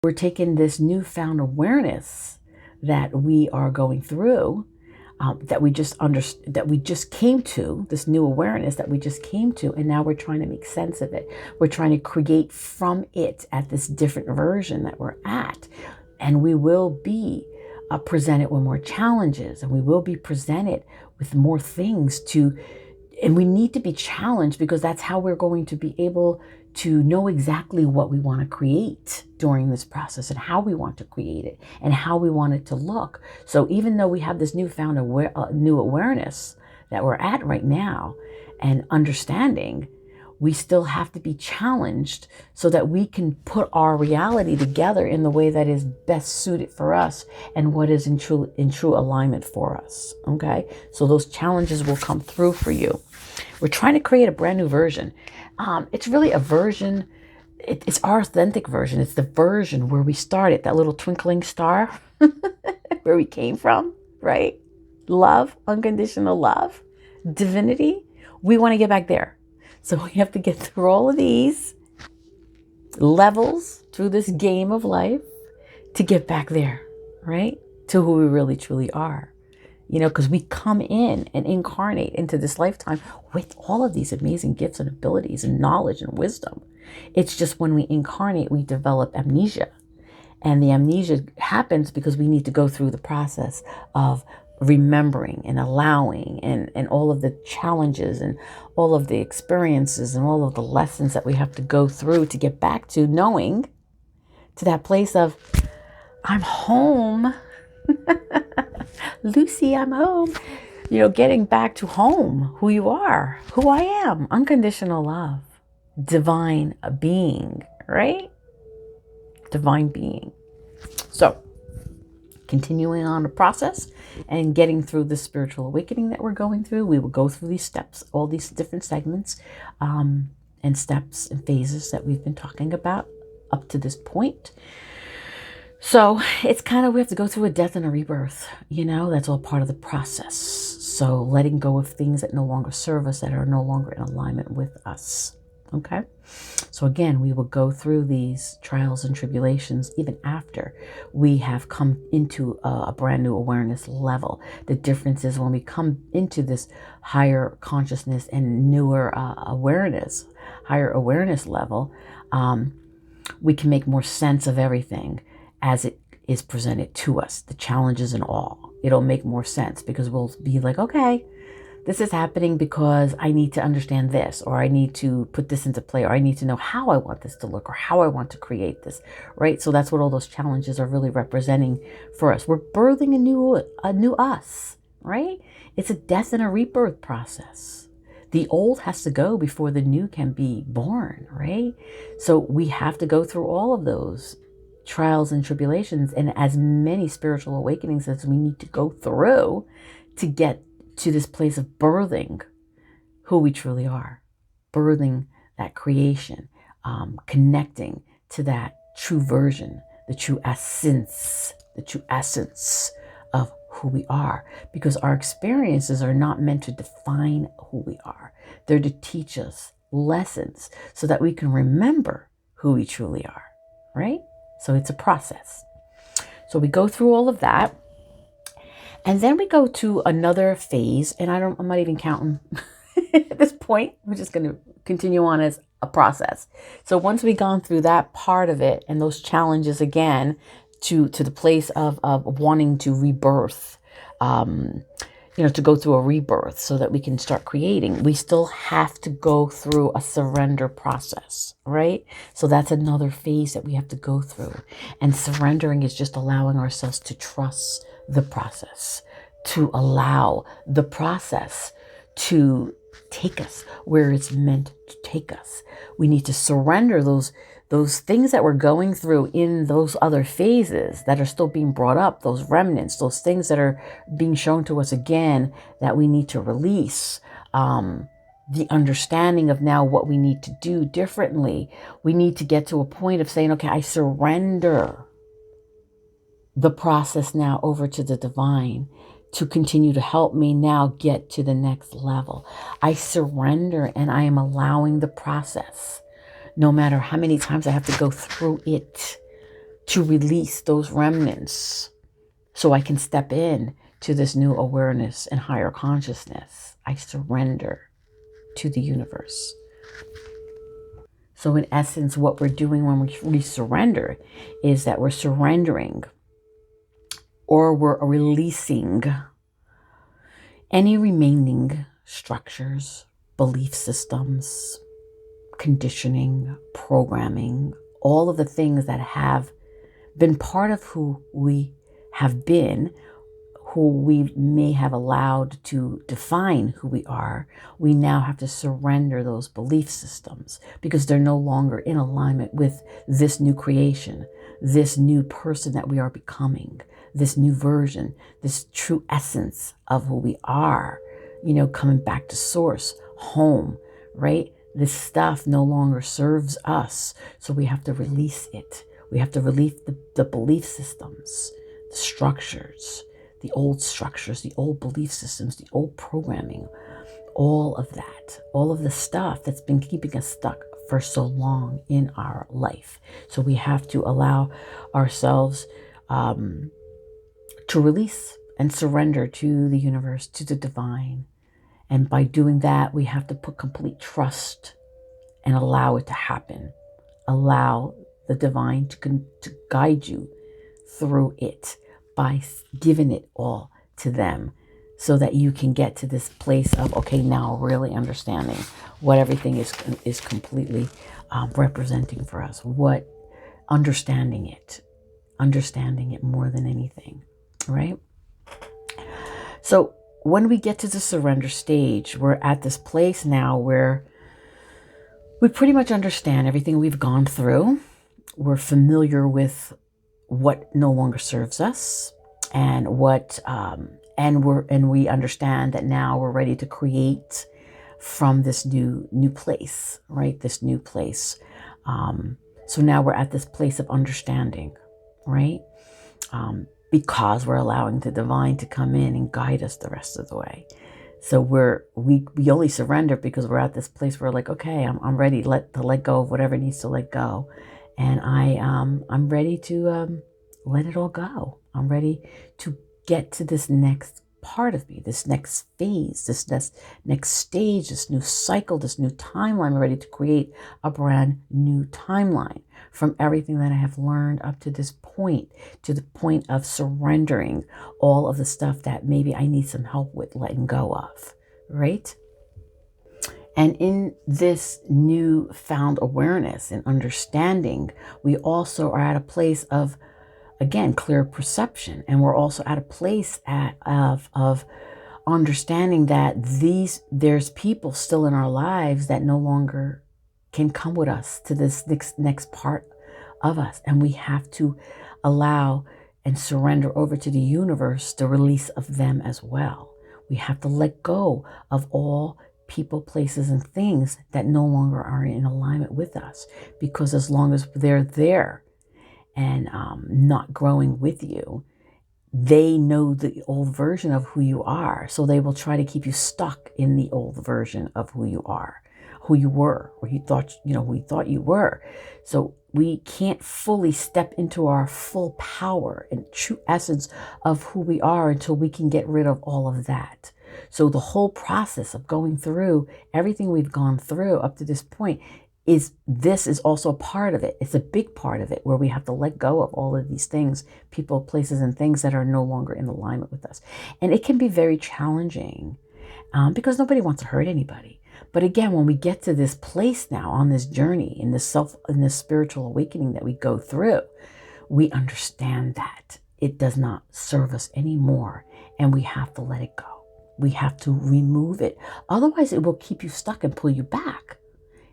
we're taking this newfound awareness that we are going through, that we just came to, this new awareness that we just came to, and now we're trying to make sense of it. We're trying to create from it at this different version that we're at. And we will be presented with more challenges, and we will be presented with more things and we need to be challenged, because that's how we're going to be able to know exactly what we want to create during this process, and how we want to create it, and how we want it to look. So even though we have this newfound new awareness that we're at right now and understanding, we still have to be challenged so that we can put our reality together in the way that is best suited for us and what is in true alignment for us. Okay, so those challenges will come through for you. We're trying to create a brand new version. It's really a version. It's our authentic version. It's the version where we started, that little twinkling star where we came from, right? Love, unconditional love, divinity. We want to get back there. So we have to get through all of these levels through this game of life to get back there, right? To who we really truly are. Because we come in and incarnate into this lifetime with all of these amazing gifts and abilities and knowledge and wisdom. It's just when we incarnate, we develop amnesia. And the amnesia happens because we need to go through the process of remembering and allowing and all of the challenges and all of the experiences and all of the lessons that we have to go through to get back to knowing, to that place of, I'm home. Lucy, I'm home. Getting back to home, who you are, who I am, unconditional love, divine being, right? Divine being. So, continuing on the process and getting through the spiritual awakening that we're going through, we will go through these steps, all these different segments and steps and phases that we've been talking about up to this point. So it's kind of, we have to go through a death and a rebirth, that's all part of the process. So letting go of things that no longer serve us, that are no longer in alignment with us. Okay. So again, we will go through these trials and tribulations even after we have come into a brand new awareness level. The difference is when we come into this higher consciousness and newer higher awareness level, we can make more sense of everything as it is presented to us, the challenges and all. It'll make more sense because we'll be like, okay, this is happening because I need to understand this, or I need to put this into play, or I need to know how I want this to look, or how I want to create this, right? So that's what all those challenges are really representing for us. We're birthing a new us, right? It's a death and a rebirth process. The old has to go before the new can be born, right? So we have to go through all of those trials and tribulations and as many spiritual awakenings as we need to go through to get to this place of birthing who we truly are, birthing that creation, connecting to that true version, the true essence of who we are, because our experiences are not meant to define who we are. They're to teach us lessons so that we can remember who we truly are, right? So it's a process. So we go through all of that. And then we go to another phase, and I'm not even counting at this point. We're just going to continue on as a process. So once we've gone through that part of it and those challenges again to the place of wanting to rebirth, to go through a rebirth so that we can start creating, we still have to go through a surrender process, right? So that's another phase that we have to go through. And surrendering is just allowing ourselves to trust the process, to allow the process to take us where it's meant to take us. We need to surrender those things that we're going through in those other phases that are still being brought up, those remnants, those things that are being shown to us again that we need to release. The understanding of now what we need to do differently. We need to get to a point of saying, okay, I surrender the process now over to the divine to continue to help me now get to the next level. I surrender and I am allowing the process, no matter how many times I have to go through it, to release those remnants so I can step in to this new awareness and higher consciousness. I surrender to the universe. So in essence, what we're doing when we surrender is that we're surrendering or we're releasing any remaining structures, belief systems, conditioning, programming, all of the things that have been part of who we have been, who we may have allowed to define who we are. We now have to surrender those belief systems because they're no longer in alignment with this new creation, this new person that we are becoming, this new version, this true essence of who we are, coming back to source, home, right? This stuff no longer serves us. So we have to release it. We have to release the belief systems, the structures, the old structures, the old belief systems, the old programming, all of that, all of the stuff that's been keeping us stuck for so long in our life. So we have to allow ourselves to release and surrender to the universe, to the divine. And by doing that, we have to put complete trust and allow it to happen. Allow the divine to guide you through it by giving it all to them so that you can get to this place of, okay, now really understanding what everything is completely representing for us. What understanding it more than anything, right? So when we get to the surrender stage, we're at this place now where we pretty much understand everything we've gone through. We're familiar with what no longer serves us, and we understand that now we're ready to create from this new place, right? This new place. So now we're at this place of understanding, right? Because we're allowing the divine to come in and guide us the rest of the way. So we only surrender because we're at this place where we're like, okay, I'm ready to let go of whatever needs to let go, and I'm ready to let it all go. I'm ready to get to this next part of me, this next phase, this next stage, this new cycle, this new timeline. I'm ready to create a brand new timeline from everything that I have learned up to this point, to the point of surrendering all of the stuff that maybe I need some help with letting go of, right? And in this new found awareness and understanding, we also are at a place of, again, clear perception. And we're also at a place of understanding that there's people still in our lives that no longer can come with us to this next part of us. And we have to allow and surrender over to the universe the release of them as well. We have to let go of all people, places, and things that no longer are in alignment with us, because as long as they're there and not growing with you, they know the old version of who you are. So they will try to keep you stuck in the old version of who you are, who you were, or you thought, who you thought you were. So we can't fully step into our full power and true essence of who we are until we can get rid of all of that. So the whole process of going through everything we've gone through up to this point this is also a part of it. It's a big part of it, where we have to let go of all of these things, people, places, and things that are no longer in alignment with us. And it can be very challenging because nobody wants to hurt anybody. But again, when we get to this place now on this journey, in this spiritual awakening that we go through, we understand that it does not serve us anymore, and we have to let it go. We have to remove it. Otherwise, it will keep you stuck and pull you back.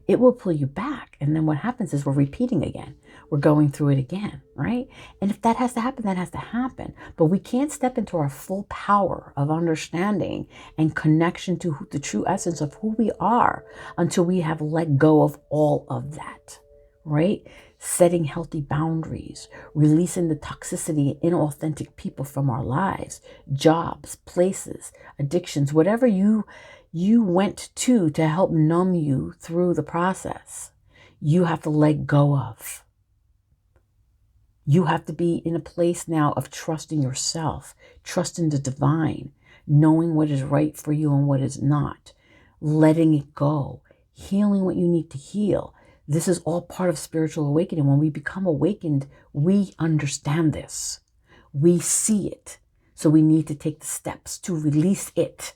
It will pull you back. And then what happens is we're repeating again. We're going through it again, right? And if that has to happen, that has to happen. But we can't step into our full power of understanding and connection to the true essence of who we are until we have let go of all of that, right? Setting healthy boundaries, releasing the toxicity, inauthentic people from our lives, jobs, places, addictions, whatever you went to help numb you through the process, you have to let go of. You have to be in a place now of trusting yourself, trusting the divine, knowing what is right for you and what is not, letting it go, healing what you need to heal. This is all part of spiritual awakening. When we become awakened, we understand this. We see it. So we need to take the steps to release it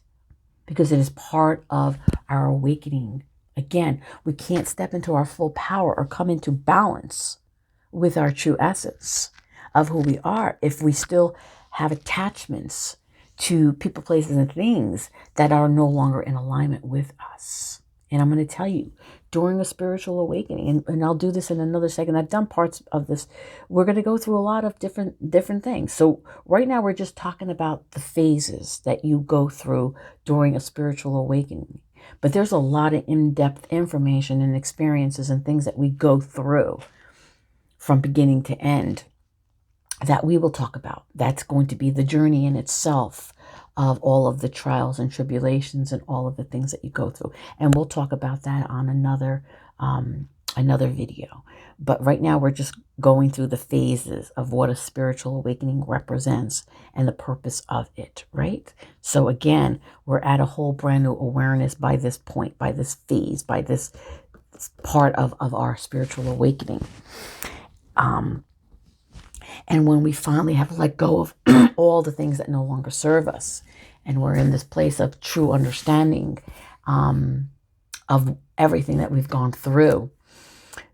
because it is part of our awakening. Again, we can't step into our full power or come into balance with our true essence of who we are if we still have attachments to people, places, and things that are no longer in alignment with us. And I'm going to tell you, during a spiritual awakening, and I'll do this in another second. I've done parts of this. We're going to go through a lot of different things. So right now we're just talking about the phases that you go through during a spiritual awakening. But there's a lot of in-depth information and experiences and things that we go through from beginning to end that we will talk about. That's going to be the journey in itself of all of the trials and tribulations and all of the things that you go through. And we'll talk about that on another video. But right now we're just going through the phases of what a spiritual awakening represents and the purpose of it, right? So again, we're at a whole brand new awareness by this point, by this phase, by this part of our spiritual awakening. And when we finally have let go of all the things that no longer serve us, and we're in this place of true understanding of everything that we've gone through,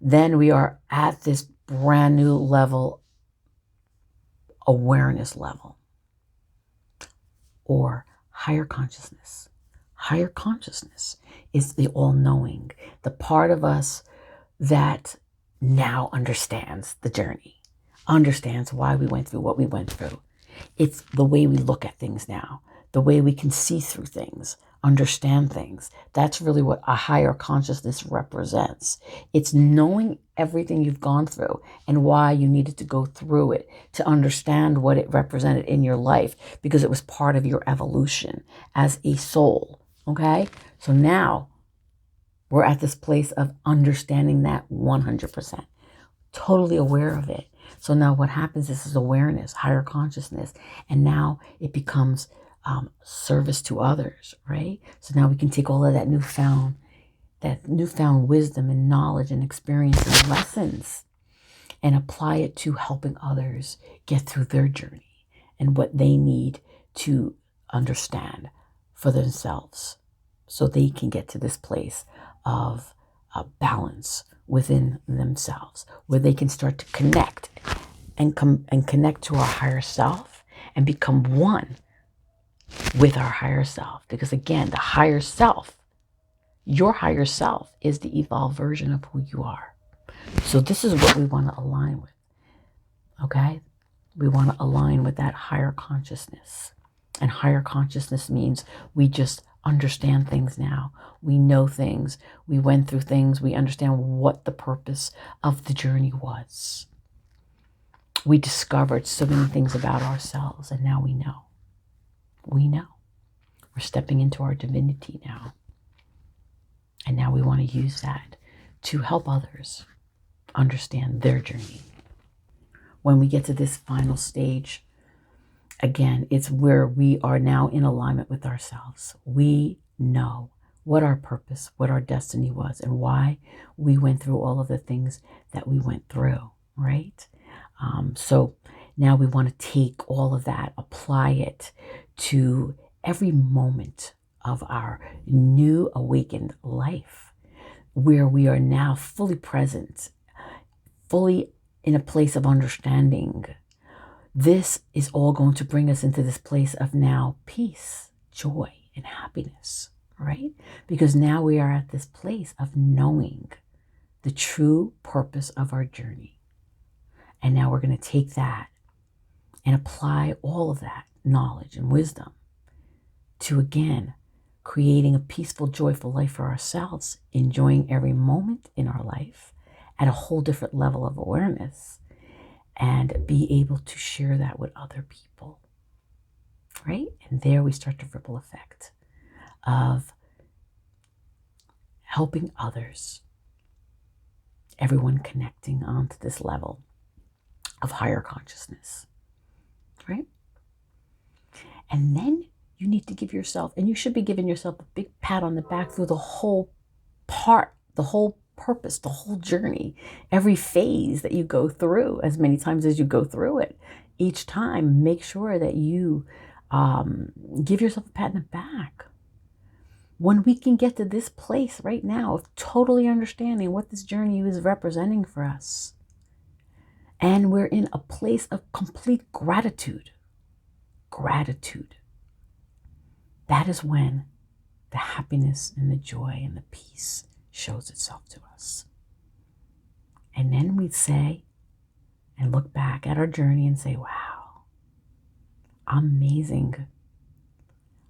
then we are at this brand new level, awareness level, or higher consciousness. Higher consciousness is the all-knowing, the part of us that now understands the journey, understands why we went through what we went through. It's the way we look at things now, the way we can see through things, understand things. That's really what a higher consciousness represents. It's knowing everything you've gone through and why you needed to go through it to understand what it represented in your life, because it was part of your evolution as a soul. Okay? So now we're at this place of understanding that 100%, totally aware of it. So now what happens is awareness, higher consciousness, and now it becomes service to others, right? So now we can take all of that newfound wisdom and knowledge and experience and lessons and apply it to helping others get through their journey and what they need to understand for themselves so they can get to this place of balance within themselves, where they can start to connect and connect to our higher self and become one with our higher self. Because again, the higher self, your higher self, is the evolved version of who you are. So this is what we want to align with. Okay? We want to align with that higher consciousness. And higher consciousness means we just understand things now. We know things. We went through things. We understand what the purpose of the journey was. We discovered so many things about ourselves, and now we know. We know. We're stepping into our divinity now. And now we want to use that to help others understand their journey. When we get to this final stage, again, it's where we are now in alignment with ourselves. We know what our purpose, what our destiny was, and why we went through all of the things that we went through, right? So now we want to take all of that, apply it to every moment of our new awakened life, where we are now fully present, fully in a place of understanding. This is all going to bring us into this place of now peace, joy, and happiness, right? Because now we are at this place of knowing the true purpose of our journey. And now we're going to take that and apply all of that knowledge and wisdom to, again, creating a peaceful, joyful life for ourselves, enjoying every moment in our life at a whole different level of awareness, and be able to share that with other people, right? And there we start the ripple effect of helping others, everyone connecting onto this level of higher consciousness, right? And then you need to give yourself, and you should be giving yourself a big pat on the back through the whole part, the whole purpose, the whole journey, every phase that you go through, as many times as you go through it. Each time, make sure that you give yourself a pat on the back. When we can get to this place right now of totally understanding what this journey is representing for us, and we're in a place of complete gratitude, that is when the happiness and the joy and the peace shows itself to us. And then we say, and look back at our journey and say, wow, amazing.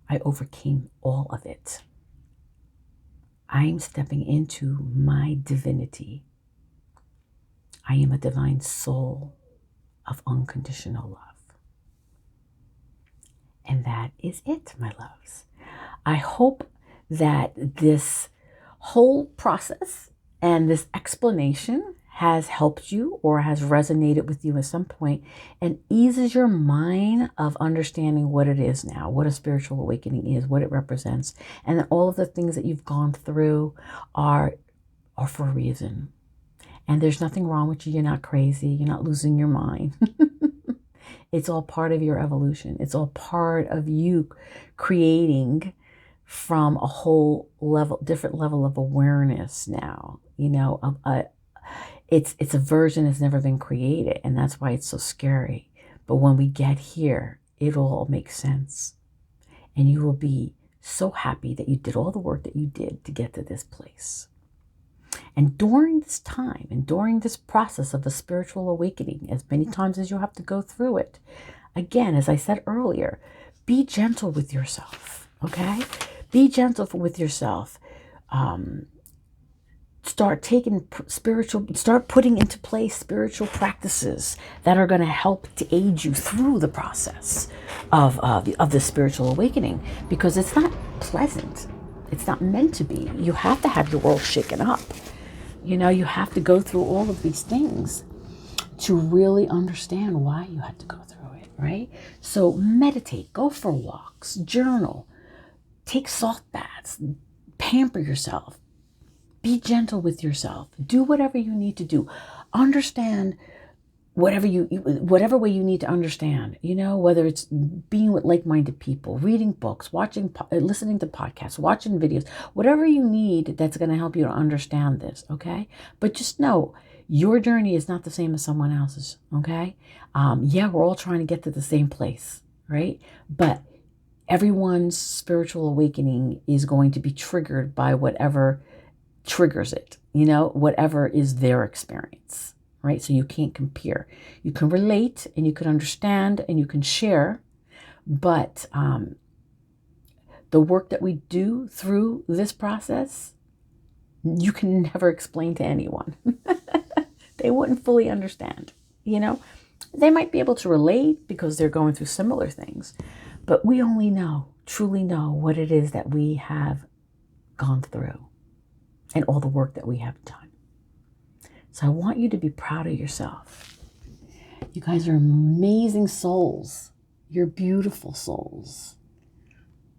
I overcame all of it. I'm stepping into my divinity. I am a divine soul of unconditional love. And that is it, my loves. I hope that this whole process and this explanation has helped you or has resonated with you at some point and eases your mind of understanding what it is now, what a spiritual awakening is, what it represents, and that all of the things that you've gone through are for a reason. And there's nothing wrong with you. You're not crazy. You're not losing your mind. It's all part of your evolution. It's all part of you creating from a whole level, different level of awareness now. You know, it's a version that's never been created, and that's why it's so scary. But when we get here, it'll all make sense, and you will be so happy that you did all the work that you did to get to this place. And during this time and during this process of the spiritual awakening, as many times as you have to go through it, again, as I said earlier, be gentle with yourself, okay? Be gentle with yourself. Start putting into place spiritual practices that are going to help to aid you through the process of the spiritual awakening, because it's not pleasant. It's not meant to be. You have to have your world shaken up. You know, you have to go through all of these things to really understand why you had to go through it, right? So meditate, go for walks, journal, take salt baths, pamper yourself, be gentle with yourself, do whatever you need to do. Understand whatever way you need to understand, you know, whether it's being with like-minded people, reading books, listening to podcasts, watching videos, whatever you need that's going to help you to understand this, okay? But just know your journey is not the same as someone else's, okay? Yeah, we're all trying to get to the same place, right? But everyone's spiritual awakening is going to be triggered by whatever triggers it, you know, whatever is their experience. Right? So you can't compare. You can relate and you can understand and you can share, but the work that we do through this process, you can never explain to anyone. They wouldn't fully understand, you know? They might be able to relate because they're going through similar things, but we only truly know what it is that we have gone through and all the work that we have done. So I want you to be proud of yourself. You guys are amazing souls. You're beautiful souls.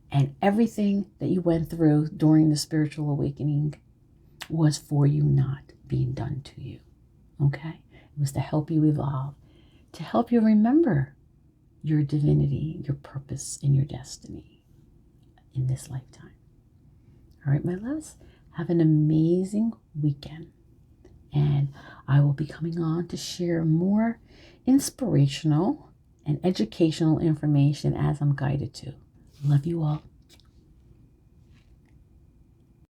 And everything that you went through during the spiritual awakening was for you, not being done to you. Okay? It was to help you evolve, to help you remember your divinity, your purpose, and your destiny in this lifetime. All right, my loves, have an amazing weekend. And I will be coming on to share more inspirational and educational information as I'm guided to. Love you all.